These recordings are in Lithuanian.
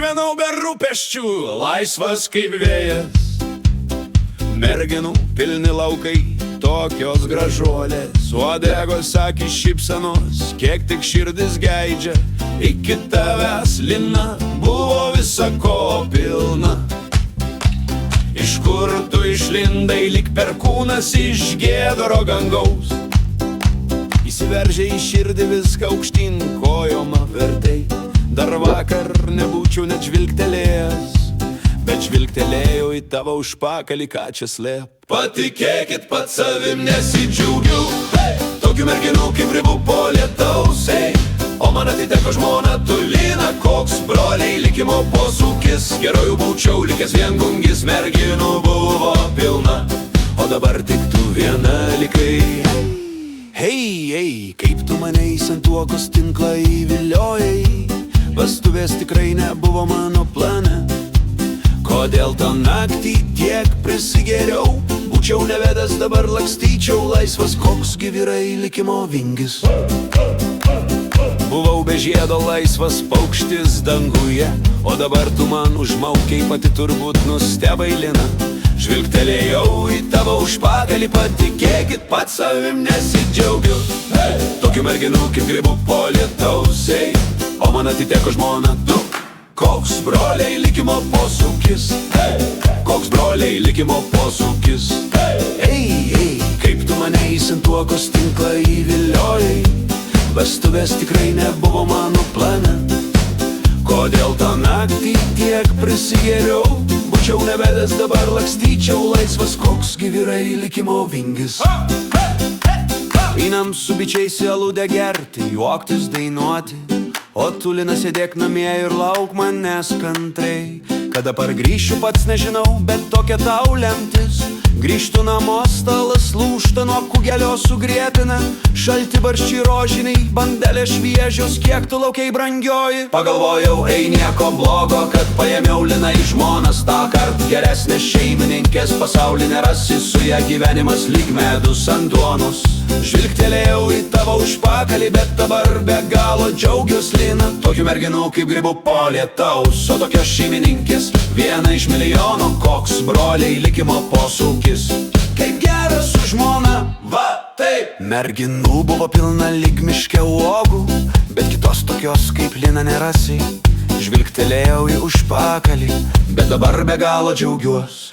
Gyvenau be rūpesčių, laisvas kaip vėjas. Merginų pilni laukai, tokios gražuolės, uodegos akys šypsenos, kiek tik širdis geidžia. Iki tavęs, Lina, buvo visa ko pilna. Iš kur tu išlindai, lyg perkūnas iš Giedro gangaus. Įsiveržė į širdį viską aukštyn kojom apvertei. Dar vakar nebūčiau net žvilgtelėjęs, bet žvilgtelėjau į tavo užpakalį, ką čia slėp. Patikėkit, pats savim nesidžiaugiu, tokių merginų kaip ribų po lietaus. O man atiteko žmona, tu Lina, koks broliai likimo posūkis. Gerai būčiau likęs viengungis, merginų buvo pilna, o dabar tik tu viena likai. Hei, kaip tu mane į santuokos tinklą įviliojai. Vestuvės tikrai nebuvo mano plane. Kodėl tą naktį tiek prisigėriau? Būčiau nevedęs, dabar lakstyčiau laisvas, koks gi vyrai likimo vingis. Buvau be žiedo laisvas paukštis danguje, o dabar tu man užmaukiai, pati turbūt nustebai, Lina. Žvilgtelėjau į tavo užpakalį, patikėkit, pats savim nesidžiaugiu. Tokių merginų kaip grybų po lietaus, o man atiteko žmona, tu. Koks broliai likimo posūkis, koks broliai likimo posūkis. Kaip tu mane į santuokos tinklą įviliojai. Vestuvės tikrai nebuvo mano plane. Kodėl tą naktį tiek prisigėriau? Būčiau nevedęs, dabar lakstyčiau laisvas, koks gi vyrai likimo vingis. Einam su bičiais į aludę gerti, juoktis, dainuoti, o tu, Lina, sėdėk namie ir lauk manęs kantriai. Kada pargrįšiu, pats nežinau, bet tokia tau lemtis. Grįžtu namo, stalas lūžta, nuo kugelio sugrėtina. Šalti barščiai rožiniai, bandelė šviežios, kiek tu laukiai brangioji. Pagalvojau, nieko blogo, kad paėmiau Liną į žmonas. Tąkart geresnės šeimininkės pasaulį nerasi, su ją gyvenimas lyg medus ant duonos. Žvilgtelėjau į tavo užpakalį, bet dabar be galo džiaugiuos, Lina. Tokių merginų kaip grybų po lietaus, o tokios šeimininkės viena iš milijono, koks broliai likimo posūkis. Kaip geras su žmona, va taip. Merginų buvo pilna lyg miške uogų, bet kitos tokios kaip Lina nerasi. Žvilgtelėjau į užpakalį, bet dabar be galo džiaugiuos.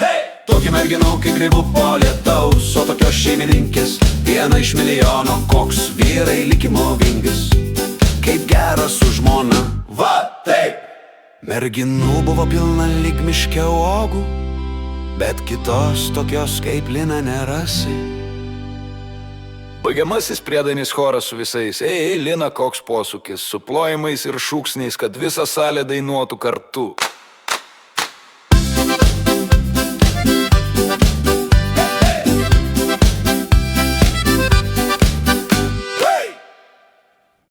Tokių merginų kaip grybų po lietaus, o tokios šeimininkės viena iš milijono, koks vyrai likimo vingis. Kaip geras su žmona, va taip. Merginų buvo pilna lyg miške uogų, bet kitos tokios kaip Lina nerasi. Baigiamasis priedainis choras su visais. Lina, koks posūkis, su plojimais ir šūksniais, kad visa salė dainuotų kartu.